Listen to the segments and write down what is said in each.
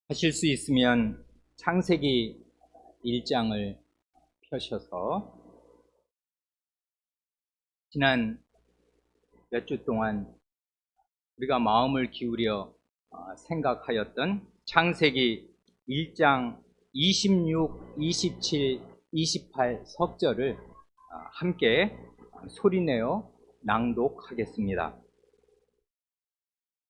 하실 수 있으면 창세기 1장을 펴셔서 지난 몇 주 동안 우리가 마음을 기울여 생각하였던 창세기 1장 26, 27, 28 석절을 함께 소리내어 낭독하겠습니다.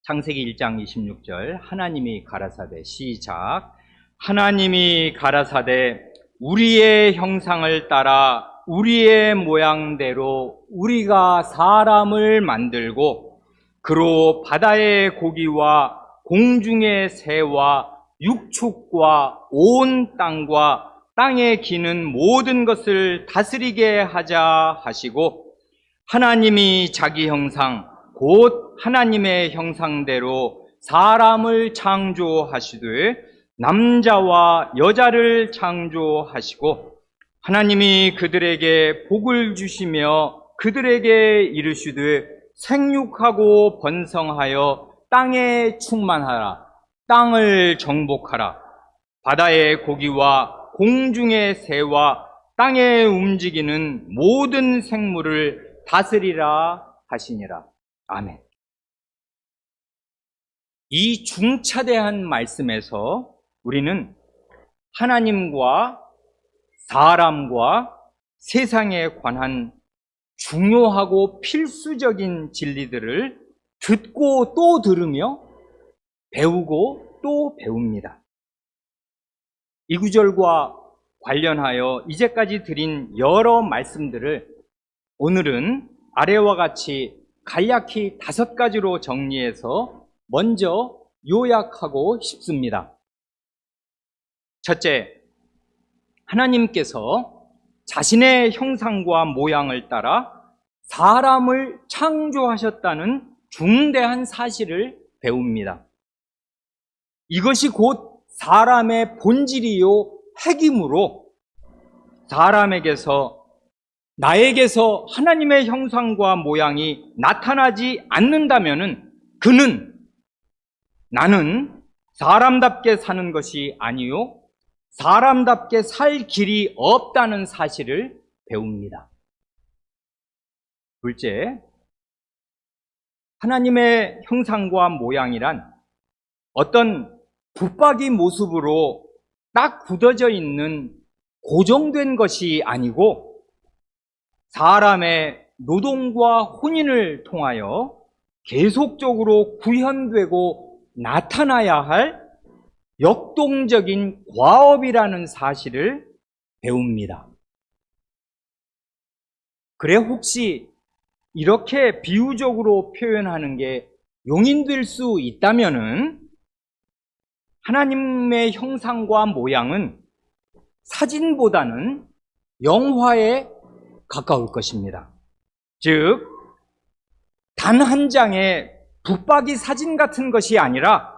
창세기 1장 26절 하나님이 가라사대 시작. 하나님이 가라사대 우리의 형상을 따라 우리의 모양대로 우리가 사람을 만들고 그로 바다의 고기와 공중의 새와 육축과 온 땅과 땅에 기는 모든 것을 다스리게 하자 하시고 하나님이 자기 형상 곧 하나님의 형상대로 사람을 창조하시되 남자와 여자를 창조하시고 하나님이 그들에게 복을 주시며 그들에게 이르시되 생육하고 번성하여 땅에 충만하라. 땅을 정복하라. 바다의 고기와 공중의 새와 땅에 움직이는 모든 생물을 다스리라 하시니라. 아멘. 이 중차대한 말씀에서 우리는 하나님과 사람과 세상에 관한 중요하고 필수적인 진리들을 듣고 또 들으며 배우고 또 배웁니다. 이 구절과 관련하여 이제까지 드린 여러 말씀들을 오늘은 아래와 같이 간략히 5가지로 정리해서 먼저 요약하고 싶습니다. 첫째, 하나님께서 자신의 형상과 모양을 따라 사람을 창조하셨다는 중대한 사실을 배웁니다. 이것이 곧 사람의 본질이요 핵이므로 사람에게서 나에게서 하나님의 형상과 모양이 나타나지 않는다면은 나는 사람답게 사는 것이 아니요 사람답게 살 길이 없다는 사실을 배웁니다. 둘째, 하나님의 형상과 모양이란 어떤 붙박이 모습으로 딱 굳어져 있는 고정된 것이 아니고 사람의 노동과 혼인을 통하여 계속적으로 구현되고 나타나야 할 역동적인 과업이라는 사실을 배웁니다. 그래 혹시 이렇게 비유적으로 표현하는 게 용인될 수 있다면은 하나님의 형상과 모양은 사진보다는 영화에 가까울 것입니다. 즉, 단 한 장의 붙박이 사진 같은 것이 아니라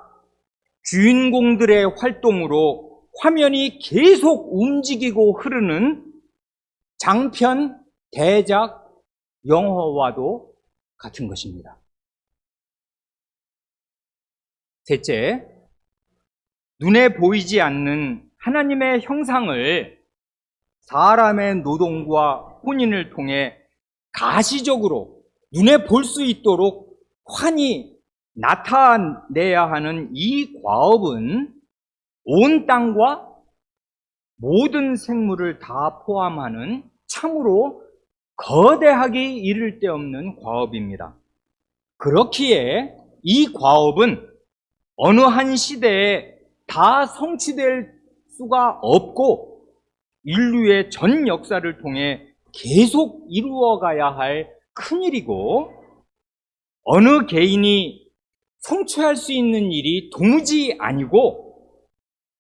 주인공들의 활동으로 화면이 계속 움직이고 흐르는 장편, 대작, 영화와도 같은 것입니다. 셋째, 눈에 보이지 않는 하나님의 형상을 사람의 노동과 혼인을 통해 가시적으로 눈에 볼 수 있도록 환히 나타내야 하는 이 과업은 온 땅과 모든 생물을 다 포함하는 참으로 거대하기 이를 데 없는 과업입니다. 그렇기에 이 과업은 어느 한 시대에 다 성취될 수가 없고 인류의 전 역사를 통해 계속 이루어가야 할 큰일이고 어느 개인이 성취할 수 있는 일이 도무지 아니고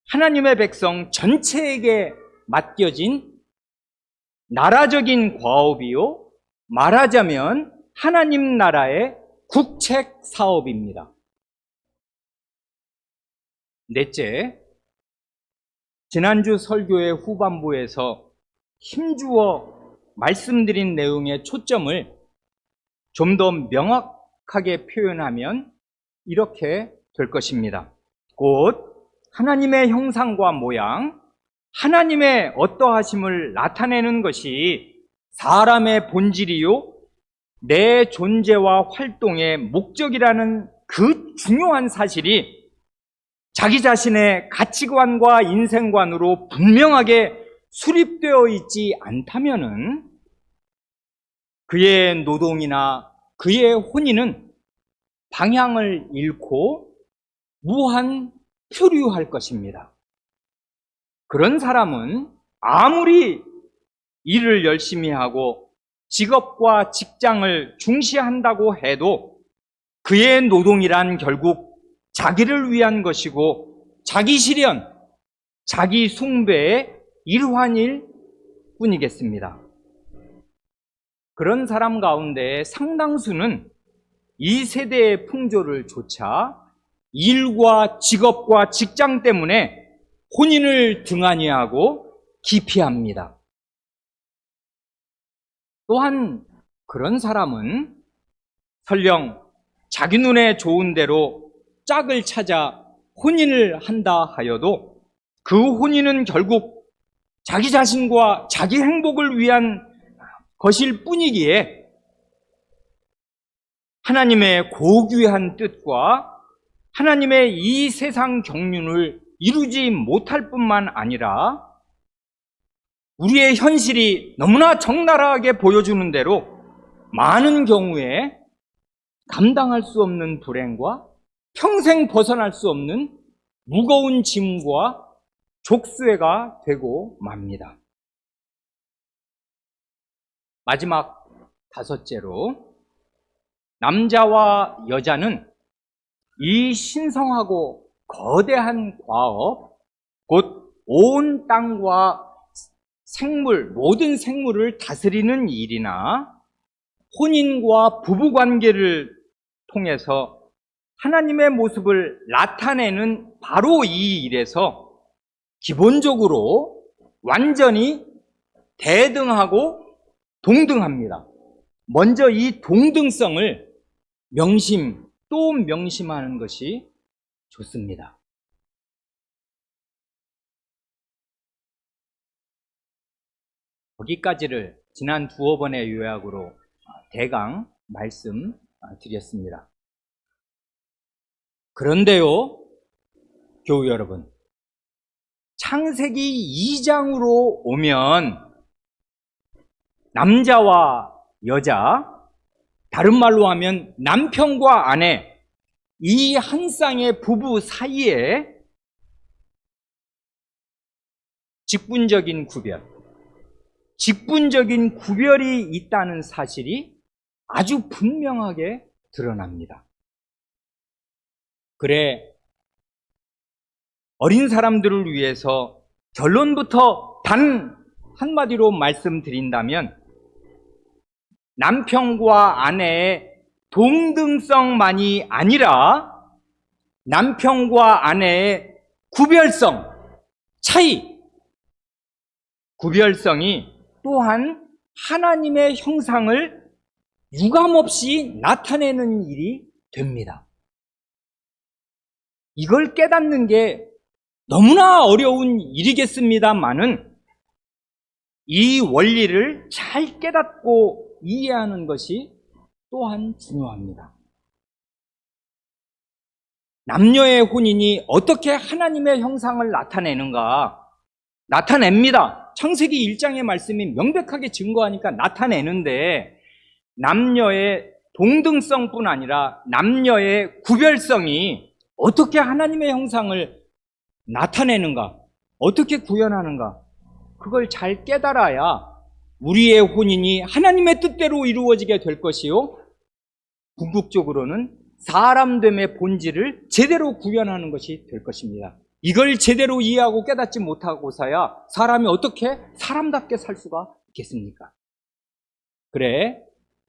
하나님의 백성 전체에게 맡겨진 나라적인 과업이요 말하자면 하나님 나라의 국책 사업입니다. 넷째, 지난주 설교의 후반부에서 힘주어 말씀드린 내용의 초점을 좀 더 명확하게 표현하면 이렇게 될 것입니다. 곧 하나님의 형상과 모양, 하나님의 어떠하심을 나타내는 것이 사람의 본질이요, 내 존재와 활동의 목적이라는 그 중요한 사실이 자기 자신의 가치관과 인생관으로 분명하게 수립되어 있지 않다면은 그의 노동이나 그의 혼인은 방향을 잃고 무한 표류할 것입니다. 그런 사람은 아무리 일을 열심히 하고 직업과 직장을 중시한다고 해도 그의 노동이란 결국 자기를 위한 것이고 자기 실현, 자기 숭배의 일환일 뿐이겠습니다. 그런 사람 가운데 상당수는 이 세대의 풍조를 좇아 일과 직업과 직장 때문에 혼인을 등한히 하고 기피합니다. 또한 그런 사람은 설령 자기 눈에 좋은 대로 짝을 찾아 혼인을 한다 하여도 그 혼인은 결국 자기 자신과 자기 행복을 위한 것일 뿐이기에 하나님의 고귀한 뜻과 하나님의 이 세상 경륜을 이루지 못할 뿐만 아니라 우리의 현실이 너무나 적나라하게 보여주는 대로 많은 경우에 감당할 수 없는 불행과 평생 벗어날 수 없는 무거운 짐과 족쇄가 되고 맙니다. 마지막 다섯째로, 남자와 여자는 이 신성하고 거대한 과업, 곧 온 땅과 생물, 모든 생물을 다스리는 일이나 혼인과 부부관계를 통해서 하나님의 모습을 나타내는 바로 이 일에서 기본적으로 완전히 대등하고 동등합니다. 먼저 이 동등성을 또 명심하는 것이 좋습니다. 거기까지를 지난 두어 번의 요약으로 대강 말씀드렸습니다. 그런데요, 교우 여러분, 창세기 2장으로 오면 남자와 여자, 다른 말로 하면 남편과 아내, 이 한 쌍의 부부 사이에 직분적인 구별이 있다는 사실이 아주 분명하게 드러납니다. 그래, 어린 사람들을 위해서 결론부터 단 한마디로 말씀드린다면 남편과 아내의 동등성만이 아니라 남편과 아내의 구별성이 또한 하나님의 형상을 유감없이 나타내는 일이 됩니다. 이걸 깨닫는 게 너무나 어려운 일이겠습니다만은 이 원리를 잘 깨닫고 이해하는 것이 또한 중요합니다. 남녀의 혼인이 어떻게 하나님의 형상을 나타냅니다. 창세기 1장의 말씀이 명백하게 증거하니까 나타내는데, 남녀의 동등성뿐 아니라 남녀의 구별성이 어떻게 하나님의 형상을 나타내는가, 어떻게 구현하는가, 그걸 잘 깨달아야 우리의 혼인이 하나님의 뜻대로 이루어지게 될 것이요, 궁극적으로는 사람됨의 본질을 제대로 구현하는 것이 될 것입니다. 이걸 제대로 이해하고 깨닫지 못하고서야 사람이 어떻게 사람답게 살 수가 있겠습니까? 그래,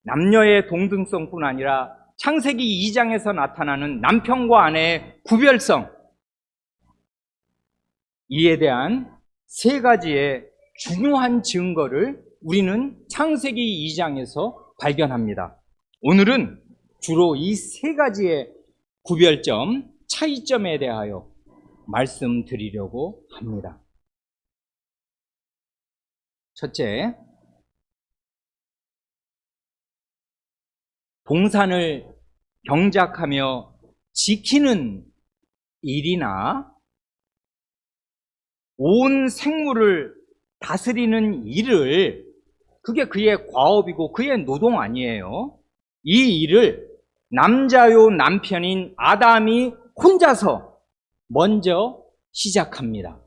남녀의 동등성뿐 아니라 창세기 2장에서 나타나는 남편과 아내의 구별성, 이에 대한 세 가지의 중요한 증거를 우리는 창세기 2장에서 발견합니다. 오늘은 주로 이 세 가지의 구별점, 차이점에 대하여 말씀드리려고 합니다. 첫째, 동산을 경작하며 지키는 일이나 온 생물을 다스리는 일을, 그게 그의 과업이고 그의 노동 아니에요. 이 일을 남자요 남편인 아담이 혼자서 먼저 시작합니다.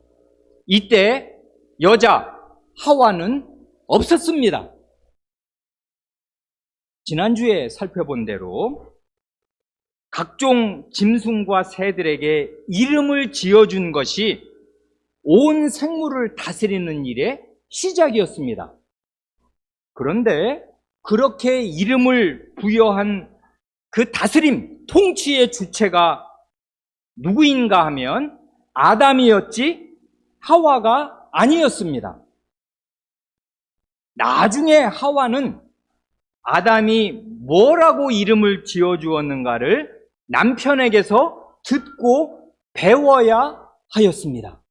이때 여자 하와는 없었습니다. 지난주에 살펴본 대로 각종 짐승과 새들에게 이름을 지어준 것이 온 생물을 다스리는 일의 시작이었습니다. 그런데 그렇게 이름을 부여한 그 다스림, 통치의 주체가 누구인가 하면 아담이었지 하와가 아니었습니다. 나중에 하와는 아담이 뭐라고 이름을 지어주었는가를 남편에게서 듣고 배워야 하였습니다.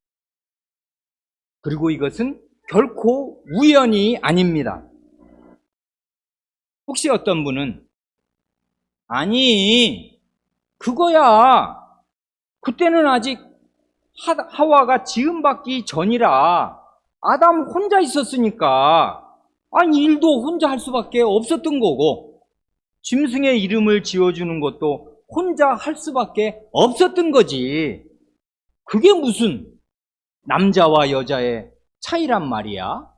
그리고 이것은 결코 우연이 아닙니다. 혹시 어떤 분은 아니 그거야 그때는 아직 하와가 지음받기 전이라 아담 혼자 있었으니까 아니 일도 혼자 할 수밖에 없었던 거고 짐승의 이름을 지어주는 것도 혼자 할 수밖에 없었던 거지. 그게 무슨 남자와 여자의 차이란 말이야?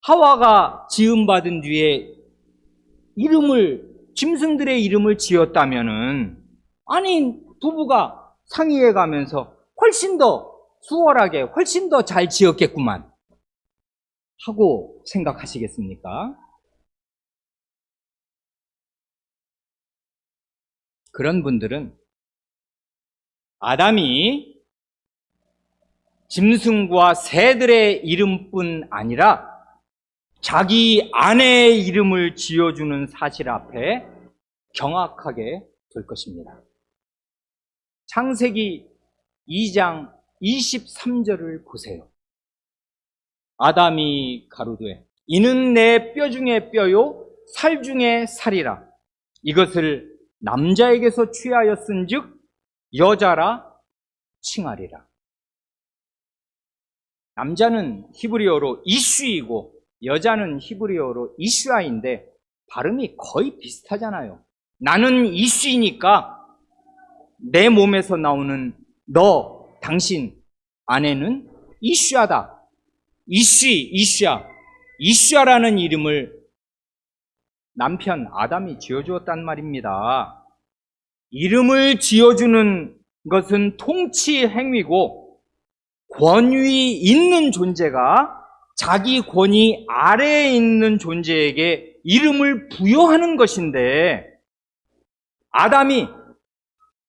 하와가 지음받은 뒤에 짐승들의 이름을 지었다면은 아니 부부가 상의해 가면서 훨씬 더 수월하게 훨씬 더 잘 지었겠구만 하고 생각하시겠습니까? 그런 분들은 아담이 짐승과 새들의 이름뿐 아니라 자기 아내의 이름을 지어주는 사실 앞에 경악하게 될 것입니다. 창세기 2장 23절을 보세요. 아담이 가로되 이는 내 뼈 중에 뼈요 살 중에 살이라. 이것을 남자에게서 취하였은즉 여자라 칭하리라. 남자는 히브리어로 이슈이고 여자는 히브리어로 이슈아인데 발음이 거의 비슷하잖아요. 나는 이슈이니까 내 몸에서 나오는 너, 당신, 아내는 이슈아다. 이슈아라는 이름을 남편 아담이 지어주었단 말입니다. 이름을 지어주는 것은 통치 행위고 권위 있는 존재가 자기 권위 아래에 있는 존재에게 이름을 부여하는 것인데 아담이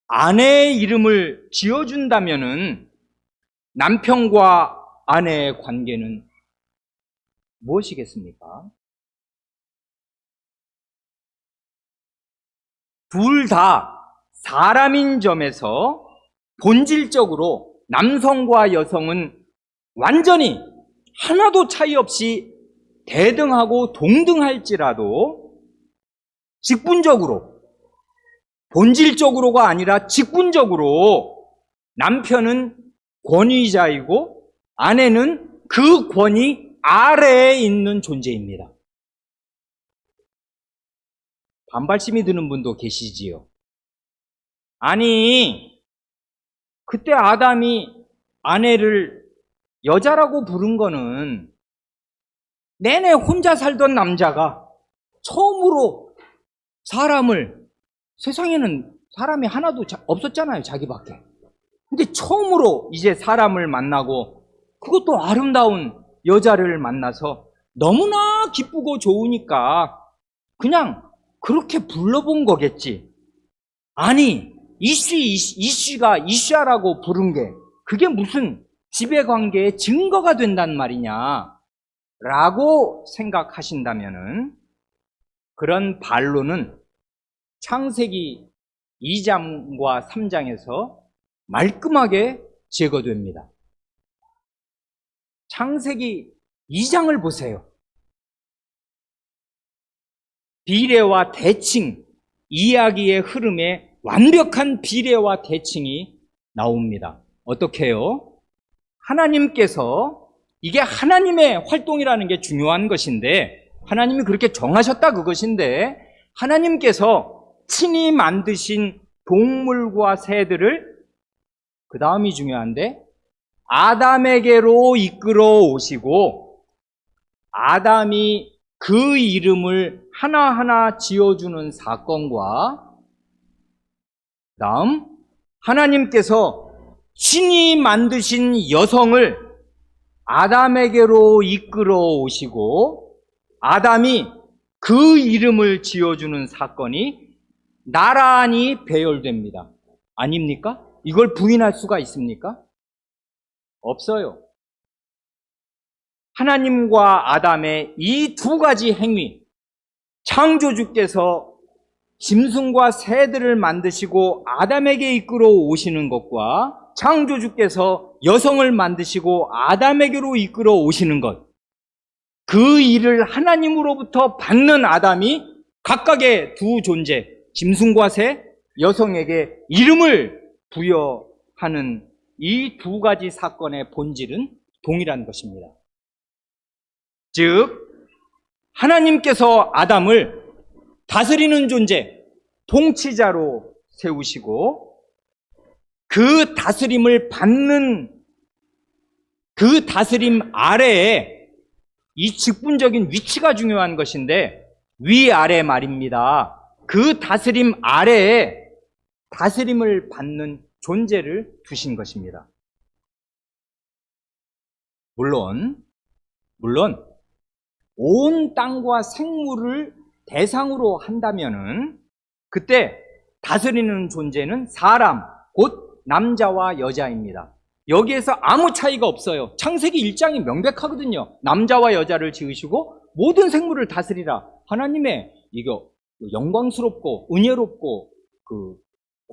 아내의 이름을 지어준다면은 남편과 아내의 관계는 무엇이겠습니까? 둘 다 사람인 점에서 본질적으로 남성과 여성은 완전히 하나도 차이 없이 대등하고 동등할지라도 직분적으로, 본질적으로가 아니라 직분적으로 남편은 권위자이고 아내는 그 권위 아래에 있는 존재입니다. 반발심이 드는 분도 계시지요. 아니, 그때 아담이 아내를 여자라고 부른 거는 내내 혼자 살던 남자가 처음으로 세상에는 사람이 하나도 없었잖아요, 자기밖에. 근데 처음으로 이제 사람을 만나고 그것도 아름다운 여자를 만나서 너무나 기쁘고 좋으니까 그냥 그렇게 불러본 거겠지. 아니, 이씨가 이씨라고 부른 게 그게 무슨 지배관계의 증거가 된단 말이냐 라고 생각하신다면은 그런 반론은 창세기 2장과 3장에서 말끔하게 제거됩니다. 창세기 2장을 보세요. 비례와 대칭, 이야기의 흐름에 완벽한 비례와 대칭이 나옵니다. 어떻게 해요? 하나님께서, 이게 하나님의 활동이라는 게 중요한 것인데, 하나님이 그렇게 정하셨다 그것인데, 하나님께서 친히 만드신 동물과 새들을, 그 다음이 중요한데, 아담에게로 이끌어 오시고, 아담이 그 이름을 하나하나 지어주는 사건과, 다음 하나님께서 신이 만드신 여성을 아담에게로 이끌어 오시고 아담이 그 이름을 지어주는 사건이 나란히 배열됩니다. 아닙니까? 이걸 부인할 수가 있습니까? 없어요. 하나님과 아담의 이 두 가지 행위, 창조주께서 짐승과 새들을 만드시고 아담에게 이끌어 오시는 것과 창조주께서 여성을 만드시고 아담에게로 이끌어 오시는 것, 그 일을 하나님으로부터 받는 아담이 각각의 두 존재, 짐승과 새, 여성에게 이름을 부여하는 이 두 가지 사건의 본질은 동일한 것입니다. 즉, 하나님께서 아담을 다스리는 존재, 통치자로 세우시고 그 다스림을 받는, 그 다스림 아래에 이 직분적인 위치가 중요한 것인데, 위아래 말입니다. 그 다스림 아래에 다스림을 받는 존재를 두신 것입니다. 물론 온 땅과 생물을 대상으로 한다면은 그때 다스리는 존재는 사람, 곧 남자와 여자입니다. 여기에서 아무 차이가 없어요. 창세기 1장이 명백하거든요. 남자와 여자를 지으시고 모든 생물을 다스리라. 하나님의 이거 영광스럽고 은혜롭고 그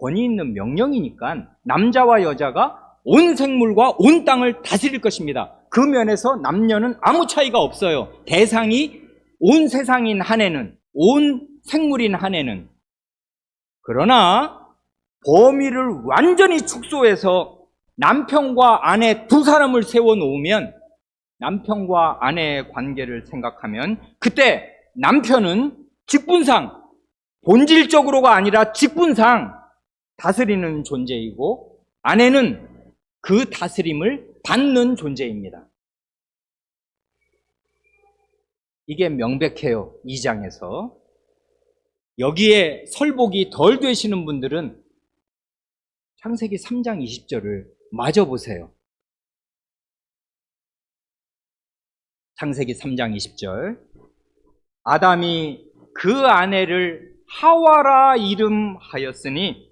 권위 있는 명령이니까 남자와 여자가 온 생물과 온 땅을 다스릴 것입니다. 그 면에서 남녀는 아무 차이가 없어요. 대상이 온 세상인 한해는, 온 생물인 한해는. 그러나 범위를 완전히 축소해서 남편과 아내 두 사람을 세워놓으면, 남편과 아내의 관계를 생각하면 그때 남편은 직분상, 본질적으로가 아니라 직분상 다스리는 존재이고 아내는 그 다스림을 받는 존재입니다. 이게 명백해요. 2장에서. 여기에 설복이 덜 되시는 분들은 창세기 3장 20절을 마저 보세요. 창세기 3장 20절. 아담이 그 아내를 하와라 이름하였으니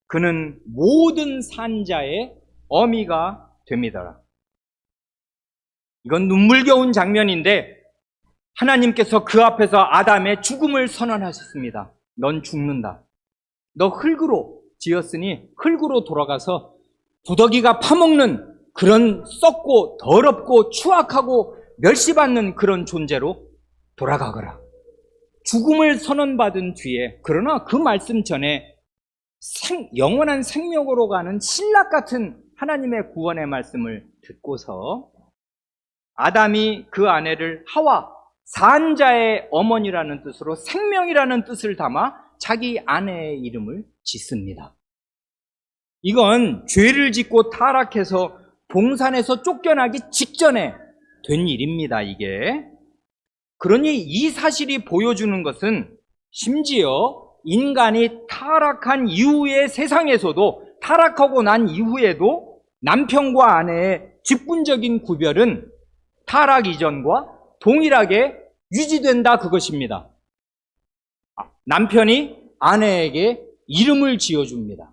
그는 모든 산자의 어미가 됩니다. 이건 눈물겨운 장면인데 하나님께서 그 앞에서 아담의 죽음을 선언하셨습니다. 넌 죽는다. 너 흙으로 지었으니 흙으로 돌아가서 부더기가 파먹는 그런 썩고 더럽고 추악하고 멸시받는 그런 존재로 돌아가거라. 죽음을 선언받은 뒤에, 그러나 그 말씀 전에 영원한 생명으로 가는 신락 같은 하나님의 구원의 말씀을 듣고서 아담이 그 아내를 하와, 산자의 어머니라는 뜻으로 생명이라는 뜻을 담아 자기 아내의 이름을 짓습니다. 이건 죄를 짓고 타락해서 동산에서 쫓겨나기 직전에 된 일입니다, 이게. 그러니 이 사실이 보여주는 것은 심지어 인간이 타락한 이후의 세상에서도, 타락하고 난 이후에도 남편과 아내의 직분적인 구별은 타락 이전과 동일하게 유지된다, 그것입니다. 남편이 아내에게 이름을 지어줍니다.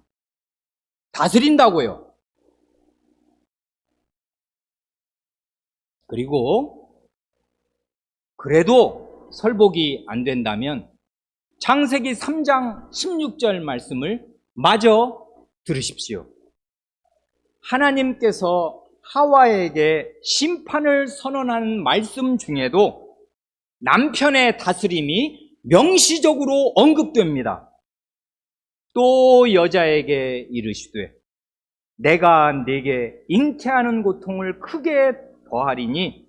다스린다고요. 그리고 그래도 설복이 안 된다면 창세기 3장 16절 말씀을 마저 들으십시오. 하나님께서 하와에게 심판을 선언하는 말씀 중에도 남편의 다스림이 명시적으로 언급됩니다. 또 여자에게 이르시되 내가 네게 잉태하는 고통을 크게 더하리니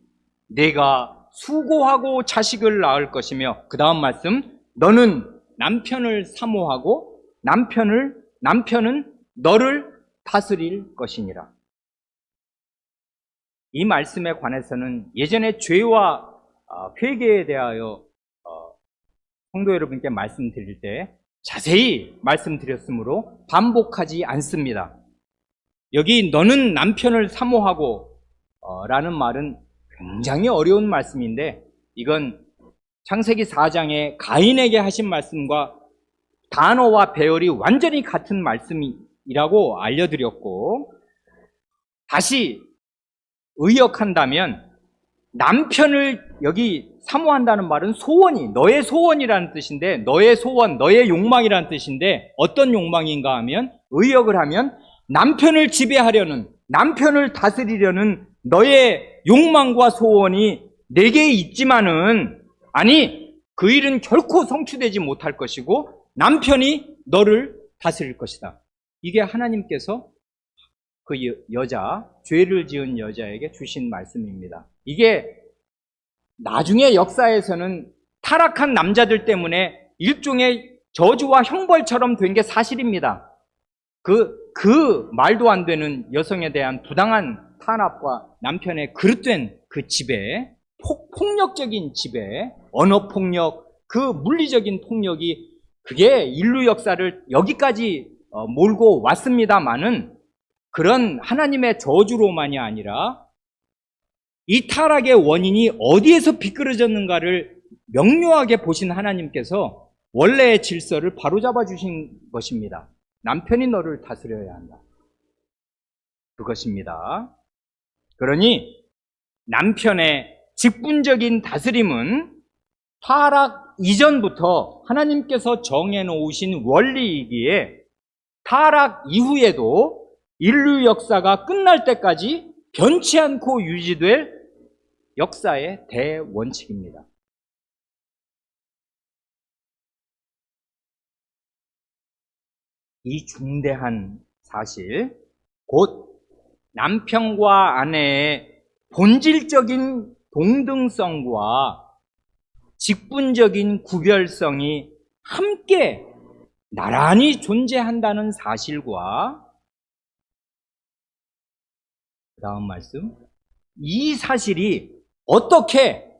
네가 수고하고 자식을 낳을 것이며, 그 다음 말씀, 너는 남편을 사모하고 남편은 너를 다스릴 것이니라. 이 말씀에 관해서는 예전에 죄와 회개에 대하여 성도 여러분께 말씀드릴 때 자세히 말씀드렸으므로 반복하지 않습니다. 여기 너는 남편을 사모하고 라는 말은 굉장히 어려운 말씀인데, 이건 창세기 4장에 가인에게 하신 말씀과 단어와 배열이 완전히 같은 말씀이라고 알려드렸고, 다시 의역한다면 남편을 여기 사모한다는 말은 소원이, 너의 소원이라는 뜻인데, 너의 소원, 너의 욕망이라는 뜻인데, 어떤 욕망인가 하면, 의역을 하면 남편을 지배하려는, 남편을 다스리려는 너의 욕망과 소원이 내게 있지만은, 아니, 그 일은 결코 성취되지 못할 것이고 남편이 너를 다스릴 것이다. 이게 하나님께서 그 여자, 죄를 지은 여자에게 주신 말씀입니다. 이게 나중에 역사에서는 타락한 남자들 때문에 일종의 저주와 형벌처럼 된 게 사실입니다. 그 말도 안 되는 여성에 대한 부당한 탄압과 남편의 그릇된 그 지배, 폭력적인 지배, 언어폭력, 그 물리적인 폭력이 그게 인류 역사를 여기까지 몰고 왔습니다만은, 그런 하나님의 저주로만이 아니라 이 타락의 원인이 어디에서 비끄러졌는가를 명료하게 보신 하나님께서 원래의 질서를 바로잡아 주신 것입니다. 남편이 너를 다스려야 한다. 그것입니다. 그러니 남편의 직분적인 다스림은 타락 이전부터 하나님께서 정해놓으신 원리이기에 타락 이후에도 인류 역사가 끝날 때까지 변치 않고 유지될 역사의 대원칙입니다. 이 중대한 사실, 곧 남편과 아내의 본질적인 동등성과 직분적인 구별성이 함께 나란히 존재한다는 사실과, 그 다음 말씀, 이 사실이 어떻게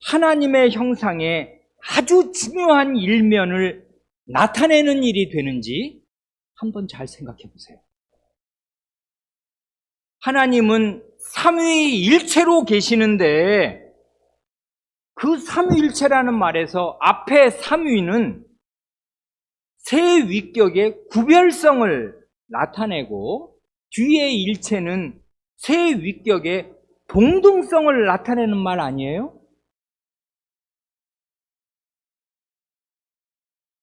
하나님의 형상의 아주 중요한 일면을 나타내는 일이 되는지 한번 잘 생각해 보세요. 하나님은 삼위일체로 계시는데, 그 삼위일체라는 말에서 앞에 삼위는 세 위격의 구별성을 나타내고 뒤에 일체는 세 위격의 동등성을 나타내는 말 아니에요?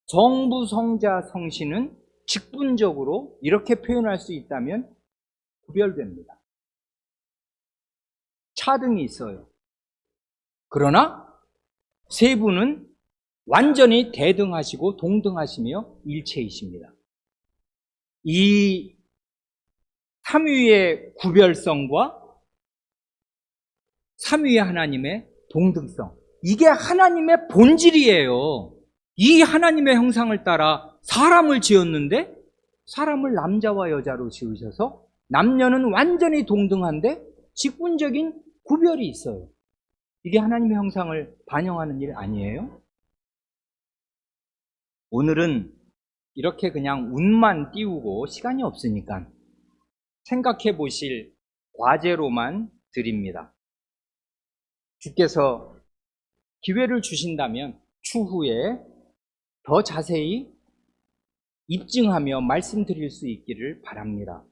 성부, 성자, 성신은 직분적으로 이렇게 표현할 수 있다면 구별됩니다. 차등이 있어요. 그러나 세 분은 완전히 대등하시고 동등하시며 일체이십니다. 이 삼위의 구별성과 삼위의 하나님의 동등성, 이게 하나님의 본질이에요. 이 하나님의 형상을 따라 사람을 지었는데, 사람을 남자와 여자로 지으셔서 남녀는 완전히 동등한데 직분적인 구별이 있어요. 이게 하나님의 형상을 반영하는 일 아니에요? 오늘은 이렇게 그냥 운만 띄우고 시간이 없으니까 생각해 보실 과제로만 드립니다. 주께서 기회를 주신다면 추후에 더 자세히 입증하며 말씀드릴 수 있기를 바랍니다.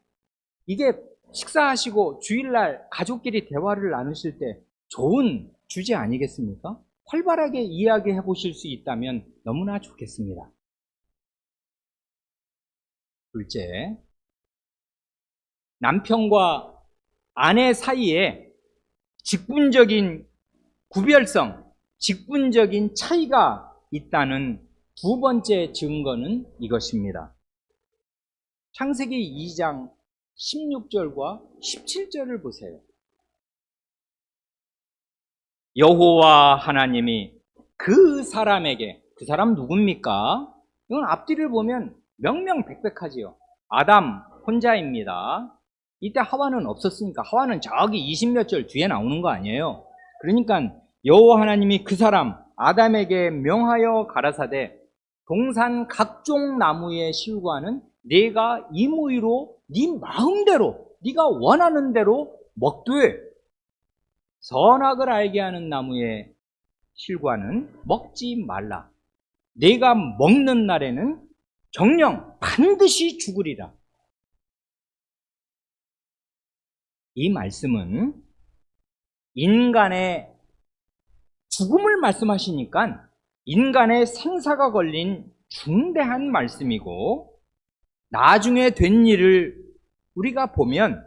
이게 식사하시고 주일날 가족끼리 대화를 나누실 때 좋은 주제 아니겠습니까? 활발하게 이야기해 보실 수 있다면 너무나 좋겠습니다. 둘째, 남편과 아내 사이에 직분적인 구별성, 직분적인 차이가 있다는 두 번째 증거는 이것입니다. 창세기 2장 16절과 17절을 보세요. 여호와 하나님이 그 사람에게, 그 사람 누굽니까? 이건 앞뒤를 보면 명명백백하지요. 아담 혼자입니다. 이때 하와는 없었으니까 하와는 저기 20몇 절 뒤에 나오는 거 아니에요. 그러니까 여호와 하나님이 그 사람 아담에게 명하여 가라사대 동산 각종 나무의 실과는 네가 임의로 네 마음대로 네가 원하는 대로 먹되 선악을 알게 하는 나무의 실과는 먹지 말라. 네가 먹는 날에는 정녕 반드시 죽으리라. 이 말씀은 인간의 죽음을 말씀하시니까 인간의 생사가 걸린 중대한 말씀이고, 나중에 된 일을 우리가 보면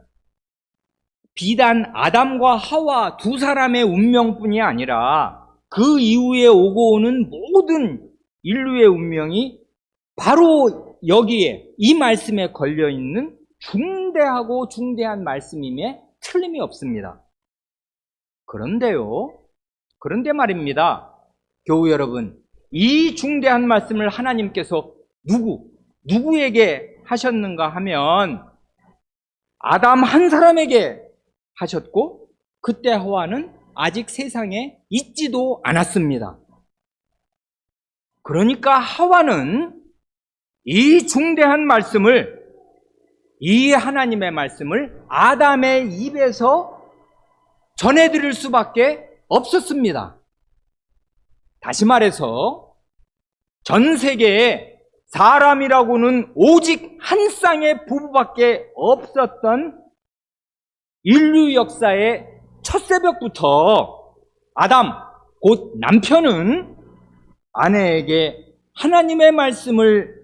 비단 아담과 하와 두 사람의 운명뿐이 아니라 그 이후에 오고 오는 모든 인류의 운명이 바로 여기에 이 말씀에 걸려있는 중대하고 중대한 말씀임에 틀림이 없습니다. 그런데 말입니다. 교우 여러분, 이 중대한 말씀을 하나님께서 누구에게 하셨는가 하면 아담 한 사람에게 하셨고, 그때 하와는 아직 세상에 있지도 않았습니다. 그러니까 하와는 이 중대한 말씀을, 이 하나님의 말씀을 아담의 입에서 전해드릴 수밖에 없었습니다. 다시 말해서 전 세계에 사람이라고는 오직 한 쌍의 부부밖에 없었던 인류 역사의 첫 새벽부터 아담, 곧 남편은 아내에게 하나님의 말씀을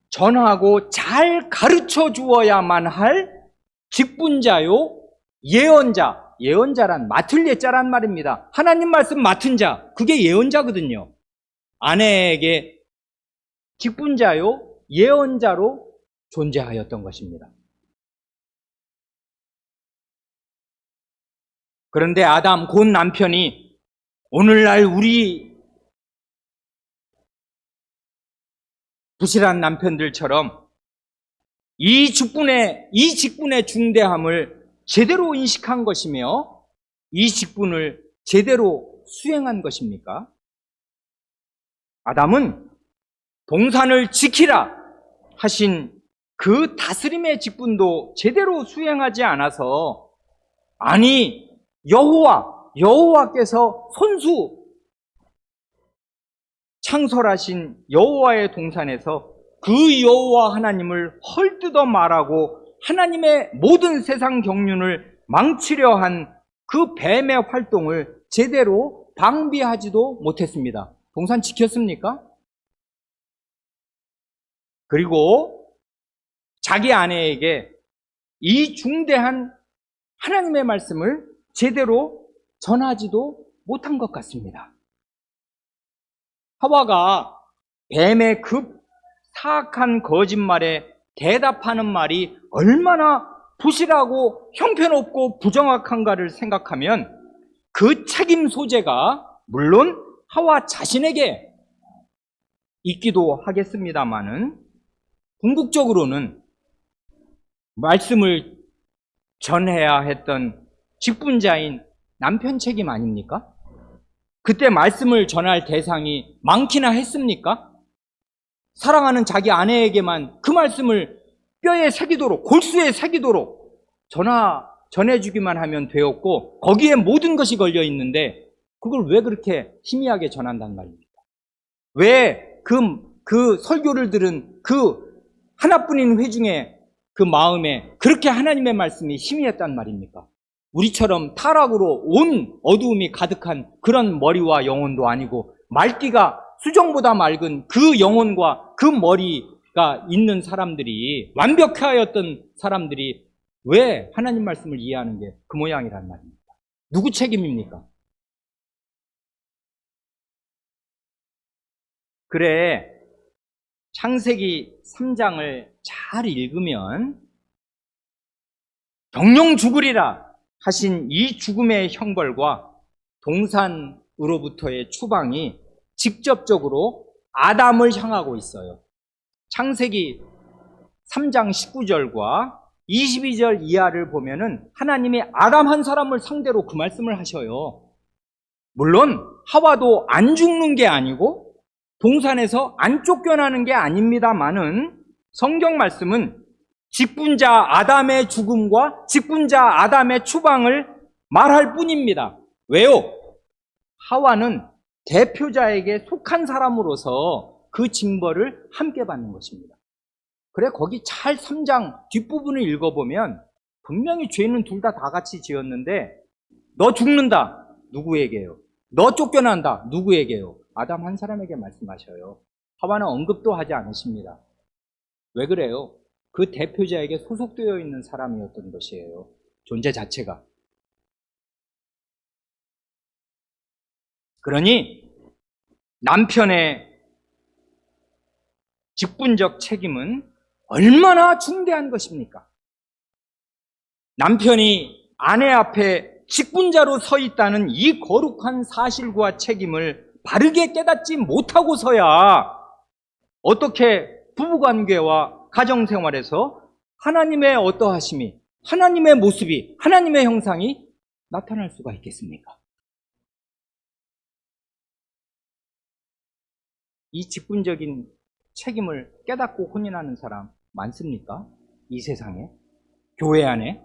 전하고 잘 가르쳐 주어야만 할 직분자요, 예언자란 맡을 예자란 말입니다. 하나님 말씀 맡은 자, 그게 예언자거든요. 아내에게 직분자요, 예언자로 존재하였던 것입니다. 그런데 아담, 곧 남편이 오늘날 우리 부실한 남편들처럼 이 직분의 중대함을 제대로 인식한 것이며 이 직분을 제대로 수행한 것입니까? 아담은 동산을 지키라 하신 그 다스림의 직분도 제대로 수행하지 않아서, 아니 여호와께서 손수 창설하신 여호와의 동산에서 그 여호와 하나님을 헐뜯어 말하고 하나님의 모든 세상 경륜을 망치려 한 그 뱀의 활동을 제대로 방비하지도 못했습니다. 동산 지켰습니까? 그리고 자기 아내에게 이 중대한 하나님의 말씀을 제대로 전하지도 못한 것 같습니다. 하와가 뱀의 그 사악한 거짓말에 대답하는 말이 얼마나 부실하고 형편없고 부정확한가를 생각하면 그 책임 소재가 물론 하와 자신에게 있기도 하겠습니다마는 궁극적으로는 말씀을 전해야 했던 직분자인 남편 책임 아닙니까? 그때 말씀을 전할 대상이 많기나 했습니까? 사랑하는 자기 아내에게만 그 말씀을 뼈에 새기도록, 골수에 새기도록 전해주기만 하면 되었고, 거기에 모든 것이 걸려 있는데 그걸 왜 그렇게 희미하게 전한단 말입니까? 왜 그 설교를 들은 그 하나뿐인 회중의 그 마음에 그렇게 하나님의 말씀이 희미했단 말입니까? 우리처럼 타락으로 온 어두움이 가득한 그런 머리와 영혼도 아니고, 맑기가 수정보다 맑은 그 영혼과 그 머리가 있는 사람들이, 완벽하였던 사람들이 왜 하나님 말씀을 이해하는 게 그 모양이란 말입니다. 누구 책임입니까? 그래, 창세기 3장을 잘 읽으면 정령 죽으리라 하신 이 죽음의 형벌과 동산으로부터의 추방이 직접적으로 아담을 향하고 있어요. 창세기 3장 19절과 22절 이하를 보면은 하나님이 아담 한 사람을 상대로 그 말씀을 하셔요. 물론 하와도 안 죽는 게 아니고 동산에서 안 쫓겨나는 게 아닙니다만은 성경 말씀은 직분자 아담의 죽음과 직분자 아담의 추방을 말할 뿐입니다. 왜요? 하와는 대표자에게 속한 사람으로서 그 징벌을 함께 받는 것입니다. 그래, 거기 잘 3장 뒷부분을 읽어보면 분명히 죄는 둘 다 같이 지었는데 너 죽는다. 누구에게요? 너 쫓겨난다. 누구에게요? 아담 한 사람에게 말씀하셔요. 하와는 언급도 하지 않으십니다. 왜 그래요? 그 대표자에게 소속되어 있는 사람이었던 것이에요. 존재 자체가. 그러니 남편의 직분적 책임은 얼마나 중대한 것입니까? 남편이 아내 앞에 직분자로 서 있다는 이 거룩한 사실과 책임을 바르게 깨닫지 못하고서야 어떻게 부부관계와 가정생활에서 하나님의 어떠하심이, 하나님의 모습이, 하나님의 형상이 나타날 수가 있겠습니까? 이 직분적인 책임을 깨닫고 혼인하는 사람 많습니까? 이 세상에? 교회 안에?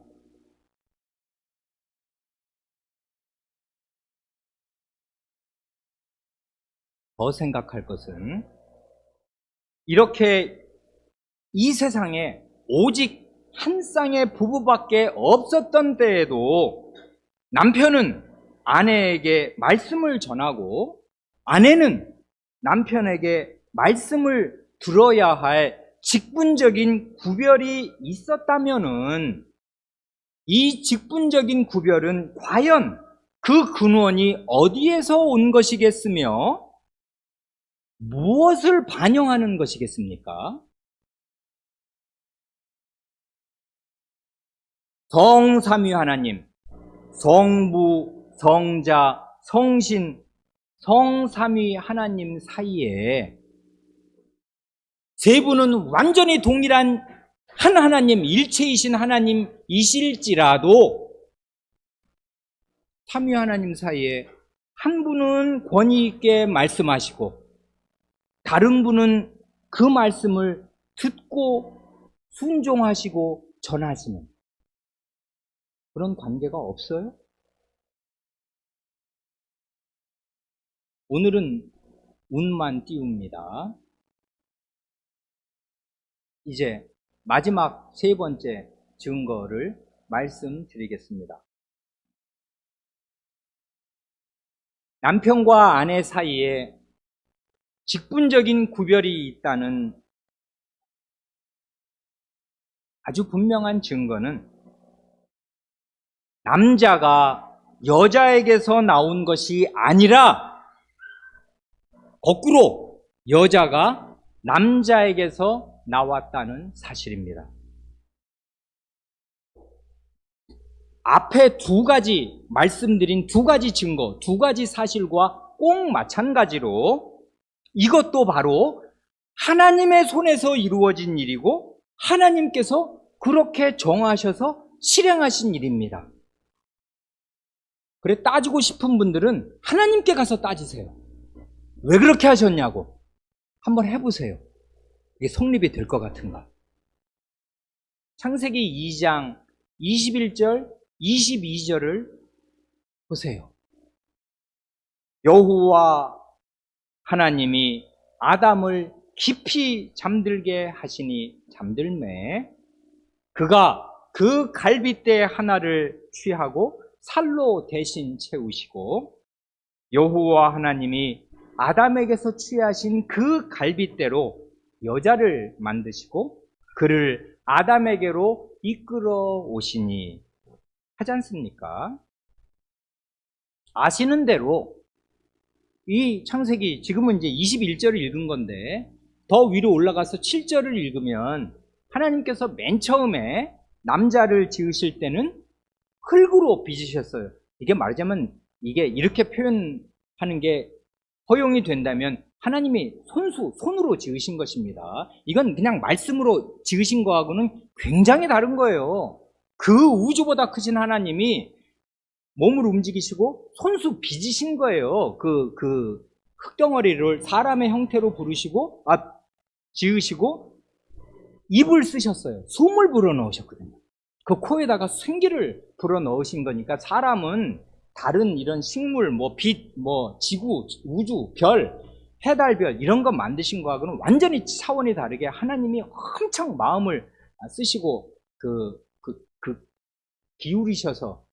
더 생각할 것은 이렇게 이 세상에 오직 한 쌍의 부부밖에 없었던 때에도 남편은 아내에게 말씀을 전하고 아내는 남편에게 말씀을 들어야 할 직분적인 구별이 있었다면은 이 직분적인 구별은 과연 그 근원이 어디에서 온 것이겠으며 무엇을 반영하는 것이겠습니까? 성삼위 하나님, 성부, 성자, 성신, 성삼위 하나님 사이에 세 분은 완전히 동일한 한 하나님, 일체이신 하나님이실지라도 삼위 하나님 사이에 한 분은 권위 있게 말씀하시고 다른 분은 그 말씀을 듣고 순종하시고 전하시는 그런 관계가 없어요? 오늘은 운만 띄웁니다. 이제 마지막 세 번째 증거를 말씀드리겠습니다. 남편과 아내 사이에 직분적인 구별이 있다는 아주 분명한 증거는 남자가 여자에게서 나온 것이 아니라 거꾸로 여자가 남자에게서 나왔다는 사실입니다. 앞에 두 가지 말씀드린 두 가지 증거, 두 가지 사실과 꼭 마찬가지로 이것도 바로 하나님의 손에서 이루어진 일이고 하나님께서 그렇게 정하셔서 실행하신 일입니다. 그래, 따지고 싶은 분들은 하나님께 가서 따지세요. 왜 그렇게 하셨냐고 한번 해보세요. 이게 성립이 될 것 같은가? 창세기 2장 21절, 22절을 보세요. 여호와 하나님이 아담을 깊이 잠들게 하시니 잠들매 그가 그 갈빗대 하나를 취하고 살로 대신 채우시고 여호와 하나님이 아담에게서 취하신 그 갈빗대로 여자를 만드시고 그를 아담에게로 이끌어 오시니 하지 않습니까? 아시는 대로 이 창세기 지금은 이제 21절을 읽은 건데 더 위로 올라가서 7절을 읽으면 하나님께서 맨 처음에 남자를 지으실 때는 흙으로 빚으셨어요. 이게 말하자면 이게 이렇게 표현하는 게 허용이 된다면 하나님이 손으로 지으신 것입니다. 이건 그냥 말씀으로 지으신 거하고는 굉장히 다른 거예요. 그 우주보다 크신 하나님이 몸을 움직이시고 손수 빚으신 거예요. 그 흙덩어리를 사람의 형태로 지으시고 입을 쓰셨어요. 숨을 불어넣으셨거든요. 그 코에다가 생기를 불어넣으신 거니까 사람은 다른 이런 식물, 빛, 지구, 우주, 별, 해달별 이런 거 만드신 거하고는 완전히 차원이 다르게 하나님이 엄청 마음을 쓰시고 기울이셔서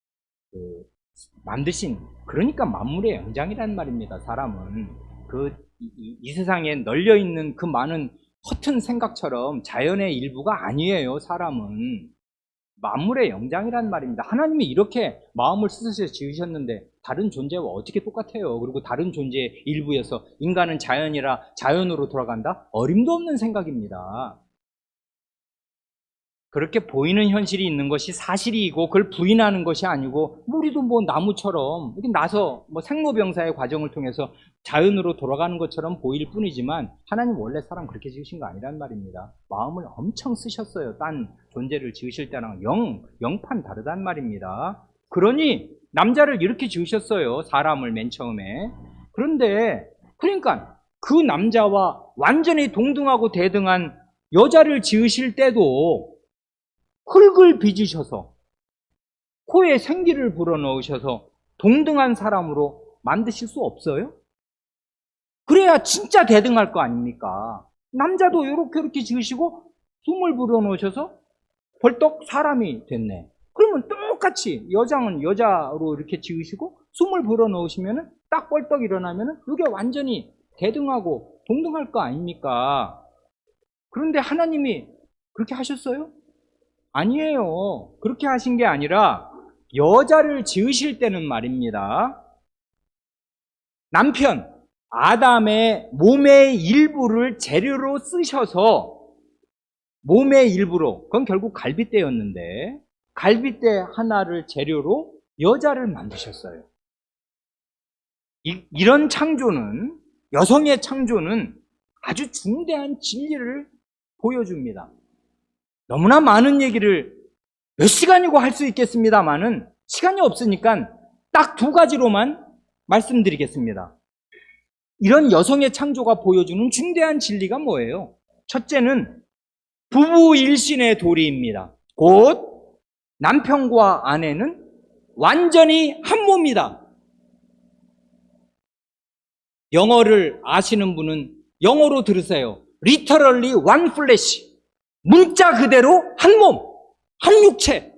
만드신, 그러니까 만물의 영장이란 말입니다. 사람은 이 세상에 널려 있는 그 많은 허튼 생각처럼 자연의 일부가 아니에요. 사람은 만물의 영장이란 말입니다. 하나님이 이렇게 마음을 쓰셔서 지으셨는데 다른 존재와 어떻게 똑같아요? 그리고 다른 존재의 일부여서 인간은 자연으로 돌아간다? 어림도 없는 생각입니다. 그렇게 보이는 현실이 있는 것이 사실이고 그걸 부인하는 것이 아니고 우리도 나무처럼 이렇게 나서 생로병사의 과정을 통해서 자연으로 돌아가는 것처럼 보일 뿐이지만 하나님 원래 사람 그렇게 지으신 거 아니란 말입니다. 마음을 엄청 쓰셨어요. 딴 존재를 지으실 때랑 영판 다르단 말입니다. 그러니 남자를 이렇게 지으셨어요. 사람을 맨 처음에. 그러니까 그 남자와 완전히 동등하고 대등한 여자를 지으실 때도 흙을 빚으셔서 코에 생기를 불어넣으셔서 동등한 사람으로 만드실 수 없어요? 그래야 진짜 대등할 거 아닙니까? 남자도 이렇게 지으시고 숨을 불어넣으셔서 벌떡 사람이 됐네. 그러면 똑같이 여장은 여자로 이렇게 지으시고 숨을 불어넣으시면 딱 벌떡 일어나면 이게 완전히 대등하고 동등할 거 아닙니까? 그런데 하나님이 그렇게 하셨어요? 아니에요. 그렇게 하신 게 아니라 여자를 지으실 때는 말입니다. 남편 아담의 몸의 일부를 재료로 쓰셔서 몸의 일부로, 그건 결국 갈빗대였는데 갈빗대 하나를 재료로 여자를 만드셨어요. 이런 창조는, 여성의 창조는 아주 중대한 진리를 보여줍니다. 너무나 많은 얘기를 몇 시간이고 할 수 있겠습니다만은 시간이 없으니까 딱 두 가지로만 말씀드리겠습니다. 이런 여성의 창조가 보여주는 중대한 진리가 뭐예요? 첫째는 부부 일신의 도리입니다. 곧 남편과 아내는 완전히 한 몸이다. 영어를 아시는 분은 영어로 들으세요. Literally one flesh. 문자 그대로 한 몸, 한 육체.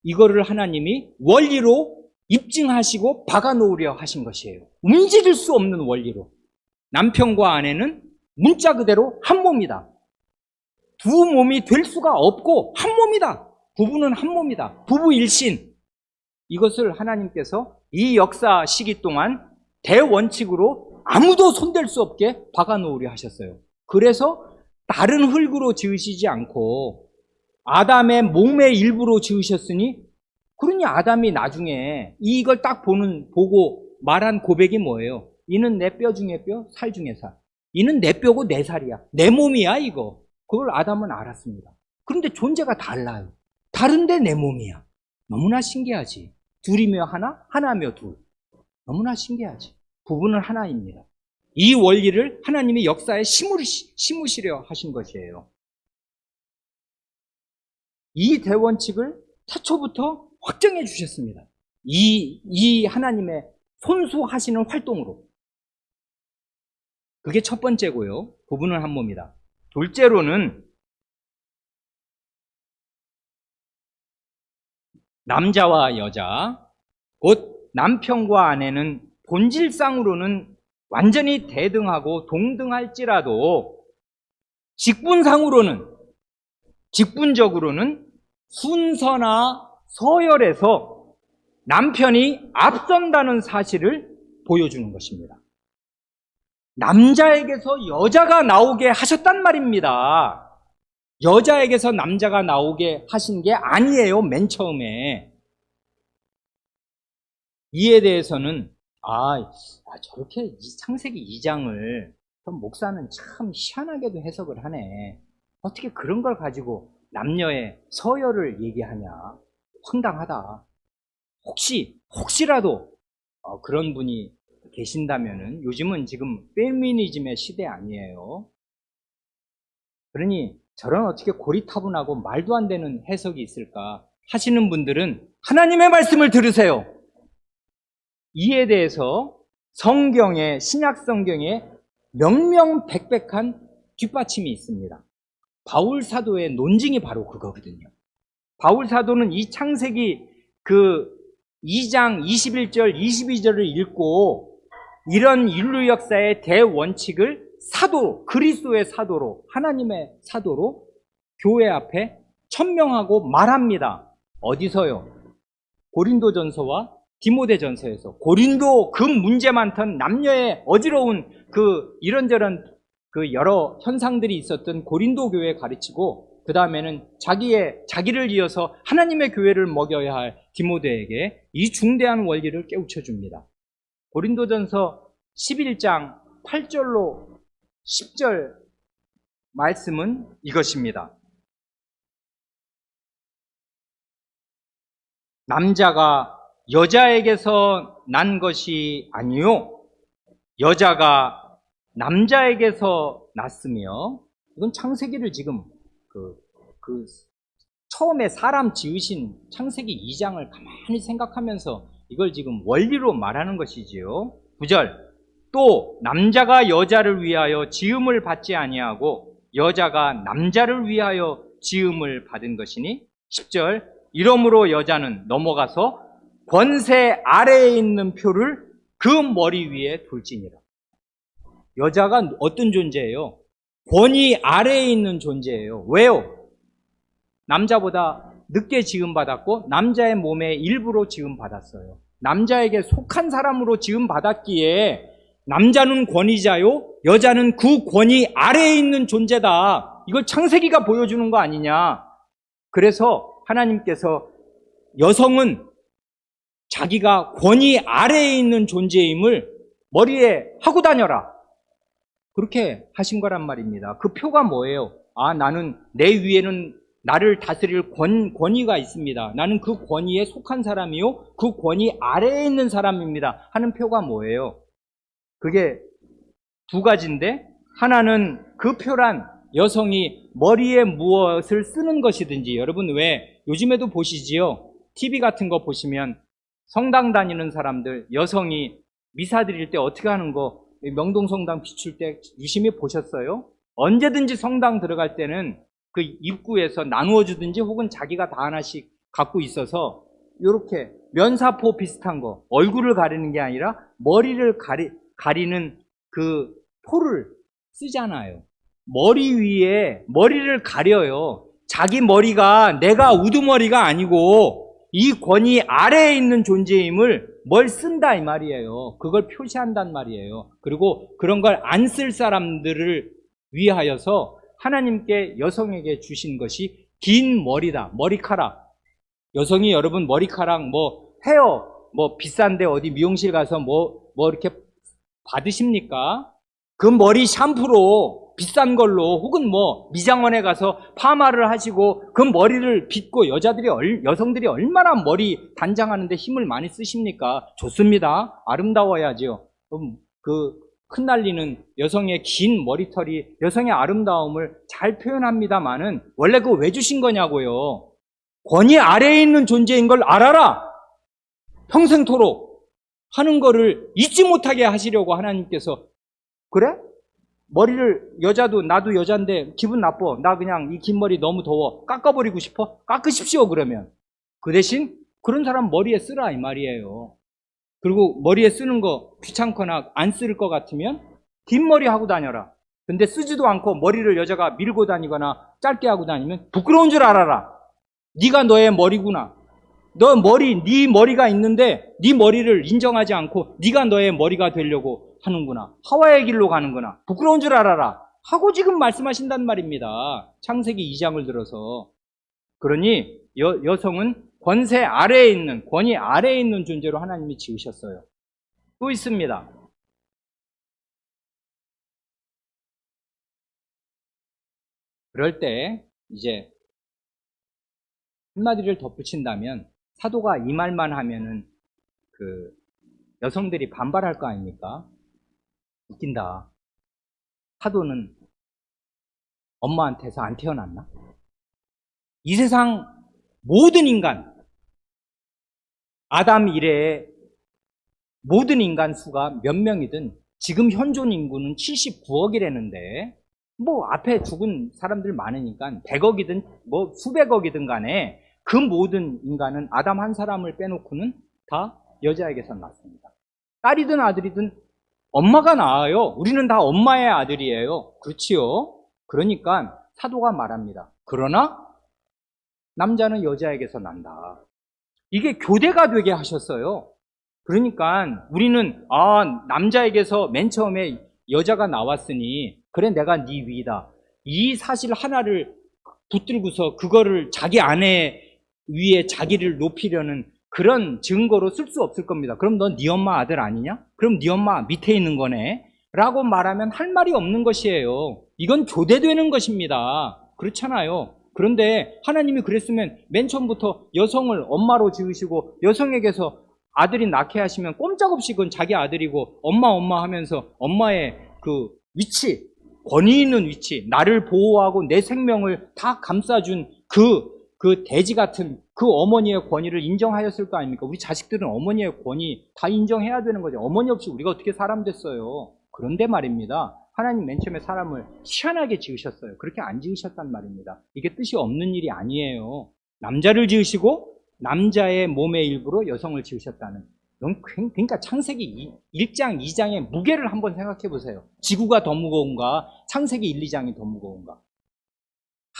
이거를 하나님이 원리로 입증하시고 박아놓으려 하신 것이에요. 움직일 수 없는 원리로. 남편과 아내는 문자 그대로 한 몸이다. 두 몸이 될 수가 없고 한 몸이다. 부부는 한 몸이다. 부부 일신. 이것을 하나님께서 이 역사 시기 동안 대원칙으로 아무도 손댈 수 없게 박아놓으려 하셨어요. 그래서 다른 흙으로 지으시지 않고 아담의 몸의 일부로 지으셨으니, 그러니 아담이 나중에 이걸 딱 보고 말한 고백이 뭐예요? 이는 내 뼈 중에 뼈, 살 중에 살. 이는 내 뼈고 내 살이야. 내 몸이야 이거. 그걸 아담은 알았습니다. 그런데 존재가 달라요. 다른데 내 몸이야. 너무나 신기하지. 둘이며 하나, 하나며 둘. 너무나 신기하지. 부부는 하나입니다. 이 원리를 하나님이 역사에 심으시려 하신 것이에요. 이 대원칙을 태초부터 확정해 주셨습니다. 이 하나님의 손수하시는 활동으로. 그게 첫 번째고요. 부부는 한 몸이다. 둘째로는 남자와 여자, 곧 남편과 아내는 본질상으로는 완전히 대등하고 동등할지라도 직분상으로는 직분적으로는 순서나 서열에서 남편이 앞선다는 사실을 보여주는 것입니다. 남자에게서 여자가 나오게 하셨단 말입니다. 여자에게서 남자가 나오게 하신 게 아니에요, 맨 처음에. 이에 대해서는 저렇게 창세기 2장을 목사는 참 희한하게도 해석을 하네. 어떻게 그런 걸 가지고 남녀의 서열을 얘기하냐. 황당하다. 혹시라도 그런 분이 계신다면은, 요즘은 지금 페미니즘의 시대 아니에요. 그러니 저런 어떻게 고리타분하고 말도 안 되는 해석이 있을까 하시는 분들은 하나님의 말씀을 들으세요. 이에 대해서 성경에, 신약 성경에 명명백백한 뒷받침이 있습니다. 바울 사도의 논증이 바로 그거거든요. 바울 사도는 이 창세기 2장 21절, 22절을 읽고 이런 인류 역사의 대원칙을 그리스도의 사도로, 하나님의 사도로 교회 앞에 천명하고 말합니다. 어디서요? 고린도전서와 디모데전서에서. 고린도 그 문제 많던 남녀의 어지러운 이런저런 여러 현상들이 있었던 고린도 교회에 가르치고, 그 다음에는 자기를 이어서 하나님의 교회를 먹여야 할 디모데에게 이 중대한 원리를 깨우쳐 줍니다. 고린도전서 11장 8절로 10절 말씀은 이것입니다. 남자가 여자에게서 난 것이 아니요 여자가 남자에게서 났으며, 이건 창세기를 지금 처음에 사람 지으신 창세기 2장을 가만히 생각하면서 이걸 지금 원리로 말하는 것이지요. 9절, 또 남자가 여자를 위하여 지음을 받지 아니하고 여자가 남자를 위하여 지음을 받은 것이니. 10절, 이러므로 여자는 넘어가서 권세 아래에 있는 표를 그 머리 위에 둘지니라. 여자가 어떤 존재예요? 권위 아래에 있는 존재예요. 왜요? 남자보다 늦게 지음받았고 남자의 몸의 일부로 지음받았어요. 남자에게 속한 사람으로 지음받았기에 남자는 권위자요, 여자는 그 권위 아래에 있는 존재다. 이걸 창세기가 보여주는 거 아니냐. 그래서 하나님께서 여성은 자기가 권위 아래에 있는 존재임을 머리에 하고 다녀라, 그렇게 하신 거란 말입니다. 그 표가 뭐예요? 나는 내 위에는 나를 다스릴 권위가 있습니다. 나는 그 권위에 속한 사람이요, 그 권위 아래에 있는 사람입니다 하는 표가 뭐예요? 그게 두 가지인데, 하나는 그 표란 여성이 머리에 무엇을 쓰는 것이든지, 여러분 왜 요즘에도 보시지요? TV 같은 거 보시면 성당 다니는 사람들, 여성이 미사 드릴 때 어떻게 하는 거, 명동성당 비출 때 유심히 보셨어요? 언제든지 성당 들어갈 때는 그 입구에서 나누어 주든지 혹은 자기가 다 하나씩 갖고 있어서 이렇게 면사포 비슷한 거, 얼굴을 가리는 게 아니라 머리를 가리는 그 포를 쓰잖아요. 머리 위에 머리를 가려요. 자기 머리가 내가 우두머리가 아니고 이 권위 아래에 있는 존재임을 뭘 쓴다 이 말이에요. 그걸 표시한단 말이에요. 그리고 그런 걸 안 쓸 사람들을 위하여서 하나님께 여성에게 주신 것이 긴 머리다. 머리카락. 여성이 여러분 머리카락 헤어 비싼데 어디 미용실 가서 이렇게 받으십니까? 그 머리 샴푸로 비싼 걸로, 혹은 미장원에 가서 파마를 하시고 그 머리를 빗고, 여성들이 얼마나 머리 단장하는데 힘을 많이 쓰십니까? 좋습니다. 아름다워야죠. 흩날리는 여성의 긴 머리털이 여성의 아름다움을 잘 표현합니다만은, 원래 그거 왜 주신 거냐고요. 권위 아래에 있는 존재인 걸 알아라, 평생토록 하는 거를 잊지 못하게 하시려고 하나님께서, 그래? 나도 여잔데 기분 나빠, 나 그냥 이 긴 머리 너무 더워, 깎아버리고 싶어? 깎으십시오. 그러면 그 대신 그런 사람 머리에 쓰라 이 말이에요. 그리고 머리에 쓰는 거 귀찮거나 안 쓸 것 같으면 긴 머리 하고 다녀라. 근데 쓰지도 않고 머리를 여자가 밀고 다니거나 짧게 하고 다니면 부끄러운 줄 알아라. 네가 너의 머리구나. 네 머리가 있는데 네 머리를 인정하지 않고 네가 너의 머리가 되려고 하는구나. 하와의 길로 가는구나. 부끄러운 줄 알아라. 하고 지금 말씀하신단 말입니다. 창세기 2장을 들어서. 그러니 여성은 권위 아래에 있는 존재로 하나님이 지으셨어요. 또 있습니다. 그럴 때 이제 한마디를 덧붙인다면 사도가 이 말만 하면은 그 여성들이 반발할 거 아닙니까? 웃긴다. 사도는 엄마한테서 안 태어났나? 이 세상 모든 인간, 아담 이래의 모든 인간 수가 몇 명이든 지금 현존 인구는 79억이라는데 뭐 앞에 죽은 사람들 많으니까 100억이든 뭐 수백억이든 간에 그 모든 인간은 아담 한 사람을 빼놓고는 다 여자에게서 낳습니다. 딸이든 아들이든 엄마가 낳아요. 우리는 다 엄마의 아들이에요. 그렇지요? 그러니까 사도가 말합니다. 그러나 남자는 여자에게서 난다. 이게 교대가 되게 하셨어요. 그러니까 우리는 남자에게서 맨 처음에 여자가 나왔으니 그래 내가 네 위다. 이 사실 하나를 붙들고서 그거를 자기 아내 위에 자기를 높이려는 그런 증거로 쓸 수 없을 겁니다. 그럼 넌 네 엄마 아들 아니냐? 그럼 네 엄마 밑에 있는 거네? 라고 말하면 할 말이 없는 것이에요. 이건 교대되는 것입니다. 그렇잖아요. 그런데 하나님이 그랬으면 맨 처음부터 여성을 엄마로 지으시고 여성에게서 아들이 낳게 하시면 꼼짝없이 그건 자기 아들이고 엄마 하면서 엄마의 그 위치, 권위 있는 위치, 나를 보호하고 내 생명을 다 감싸준 그 돼지 같은 그 어머니의 권위를 인정하였을 거 아닙니까? 우리 자식들은 어머니의 권위 다 인정해야 되는 거죠. 어머니 없이 우리가 어떻게 사람 됐어요? 그런데 말입니다. 하나님 맨 처음에 사람을 희한하게 지으셨어요. 그렇게 안 지으셨단 말입니다. 이게 뜻이 없는 일이 아니에요. 남자를 지으시고 남자의 몸의 일부로 여성을 지으셨다는. 그러니까 창세기 1장, 2장의 무게를 한번 생각해 보세요. 지구가 더 무거운가? 창세기 1, 2장이 더 무거운가?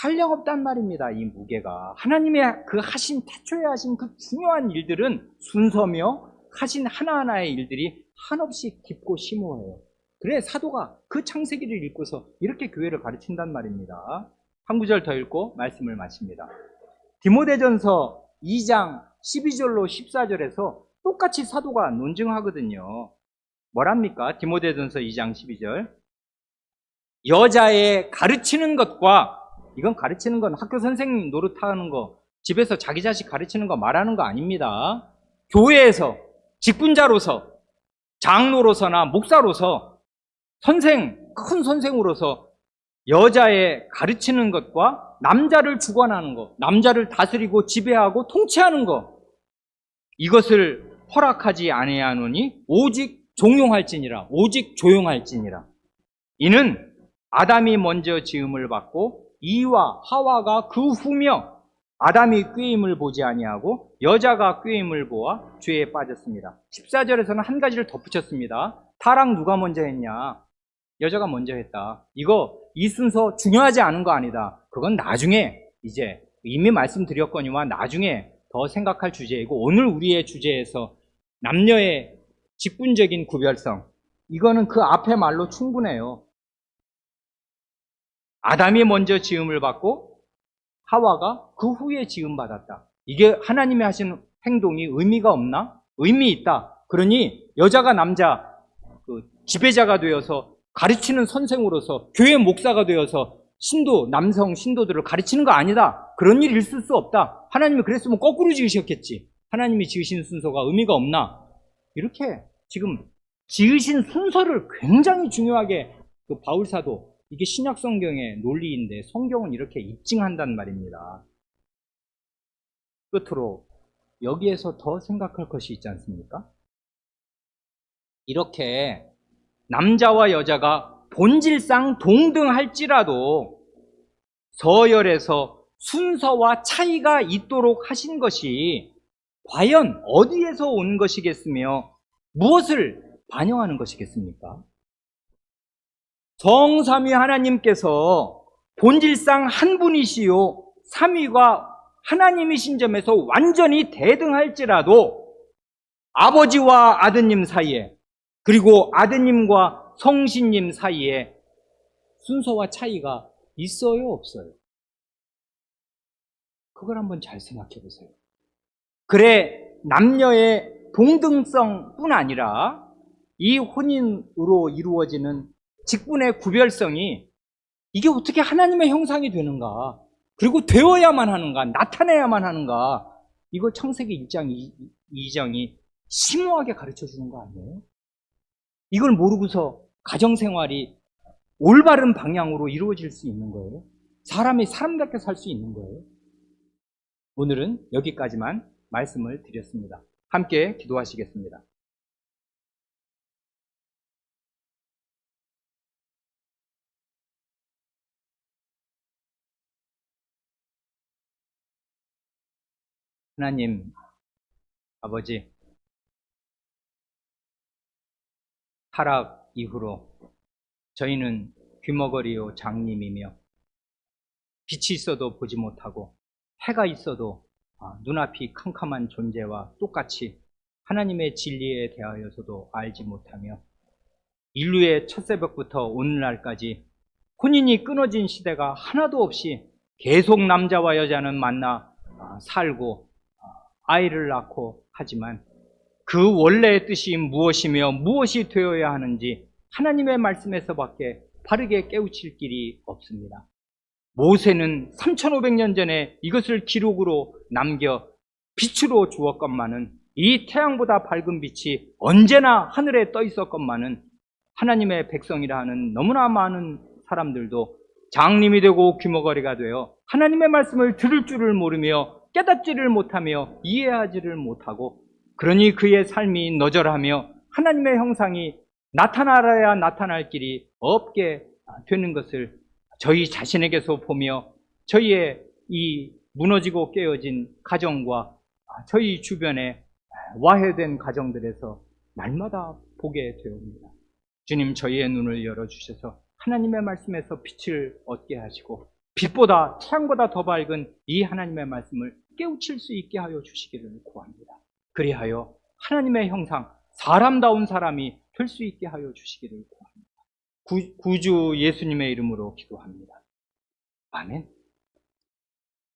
한량없단 말입니다. 이 무게가. 하나님의 그 하신 태초에 하신 그 중요한 일들은 순서며 하신 하나하나의 일들이 한없이 깊고 심오해요. 그래 사도가 그 창세기를 읽고서 이렇게 교회를 가르친단 말입니다. 한 구절 더 읽고 말씀을 마칩니다. 디모데전서 2장 12절로 14절에서 똑같이 사도가 논증하거든요. 뭐랍니까? 디모데전서 2장 12절. 여자의 가르치는 것과, 이건 가르치는 건 학교 선생님 노릇하는 거, 집에서 자기 자식 가르치는 거 말하는 거 아닙니다. 교회에서 직분자로서, 장로로서나 목사로서, 큰 선생으로서 여자의 가르치는 것과 남자를 주관하는 것, 남자를 다스리고 지배하고 통치하는 것, 이것을 허락하지 아니하노니 오직 종용할지니라, 오직 조용할지니라. 이는 아담이 먼저 지음을 받고 이와 하와가 그 후며 아담이 꾀임을 보지 아니하고 여자가 꾀임을 보아 죄에 빠졌습니다. 14절에서는 한 가지를 덧붙였습니다. 타락 누가 먼저 했냐? 여자가 먼저 했다. 이 순서 중요하지 않은 거 아니다. 그건 나중에 이제 이미 말씀드렸거니와 나중에 더 생각할 주제이고, 오늘 우리의 주제에서 남녀의 직분적인 구별성, 이거는 그 앞에 말로 충분해요. 아담이 먼저 지음을 받고 하와가 그 후에 지음 받았다. 이게 하나님이 하신 행동이 의미가 없나? 의미 있다. 그러니 여자가 남자 지배자가 되어서 가르치는 선생으로서 교회 목사가 되어서 남성 신도들을 가르치는 거 아니다. 그런 일이 있을 수 없다. 하나님이 그랬으면 거꾸로 지으셨겠지. 하나님이 지으신 순서가 의미가 없나? 이렇게 지금 지으신 순서를 굉장히 중요하게 바울 사도, 이게 신약 성경의 논리인데 성경은 이렇게 입증한단 말입니다. 끝으로 여기에서 더 생각할 것이 있지 않습니까? 이렇게 남자와 여자가 본질상 동등할지라도 서열에서 순서와 차이가 있도록 하신 것이 과연 어디에서 온 것이겠으며 무엇을 반영하는 것이겠습니까? 성삼위 하나님께서 본질상 한 분이시요 삼위가 하나님이신 점에서 완전히 대등할지라도 아버지와 아드님 사이에, 그리고 아드님과 성신님 사이에 순서와 차이가 있어요, 없어요? 그걸 한번 잘 생각해 보세요. 그래, 남녀의 동등성뿐 아니라 이 혼인으로 이루어지는 직분의 구별성이 이게 어떻게 하나님의 형상이 되는가, 그리고 되어야만 하는가, 나타내야만 하는가, 이걸 창세기 1장 2장이 심오하게 가르쳐 주는 거 아니에요? 이걸 모르고서 가정생활이 올바른 방향으로 이루어질 수 있는 거예요? 사람이 사람답게 살 수 있는 거예요? 오늘은 여기까지만 말씀을 드렸습니다. 함께 기도하시겠습니다. 하나님, 아버지, 타락 이후로 저희는 귀머거리요 장님이며 빛이 있어도 보지 못하고 해가 있어도 눈앞이 캄캄한 존재와 똑같이 하나님의 진리에 대하여서도 알지 못하며 인류의 첫 새벽부터 오늘날까지 혼인이 끊어진 시대가 하나도 없이 계속 남자와 여자는 만나 살고 아이를 낳고 하지만 그 원래의 뜻이 무엇이며 무엇이 되어야 하는지 하나님의 말씀에서밖에 바르게 깨우칠 길이 없습니다. 모세는 3500년 전에 이것을 기록으로 남겨 빛으로 주었건만은, 이 태양보다 밝은 빛이 언제나 하늘에 떠 있었건만은 하나님의 백성이라 하는 너무나 많은 사람들도 장님이 되고 귀머거리가 되어 하나님의 말씀을 들을 줄을 모르며 깨닫지를 못하며 이해하지를 못하고, 그러니 그의 삶이 너절하며 하나님의 형상이 나타나야 나타날 길이 없게 되는 것을 저희 자신에게서 보며 저희의 이 무너지고 깨어진 가정과 저희 주변에 와해된 가정들에서 날마다 보게 되옵니다. 주님, 저희의 눈을 열어주셔서 하나님의 말씀에서 빛을 얻게 하시고 빛보다 태양보다 더 밝은 이 하나님의 말씀을 깨우칠 수 있게 하여 주시기를 구합니다. 그리하여 하나님의 형상, 사람다운 사람이 될 수 있게 하여 주시기를 구합니다. 구주 예수님의 이름으로 기도합니다. 아멘.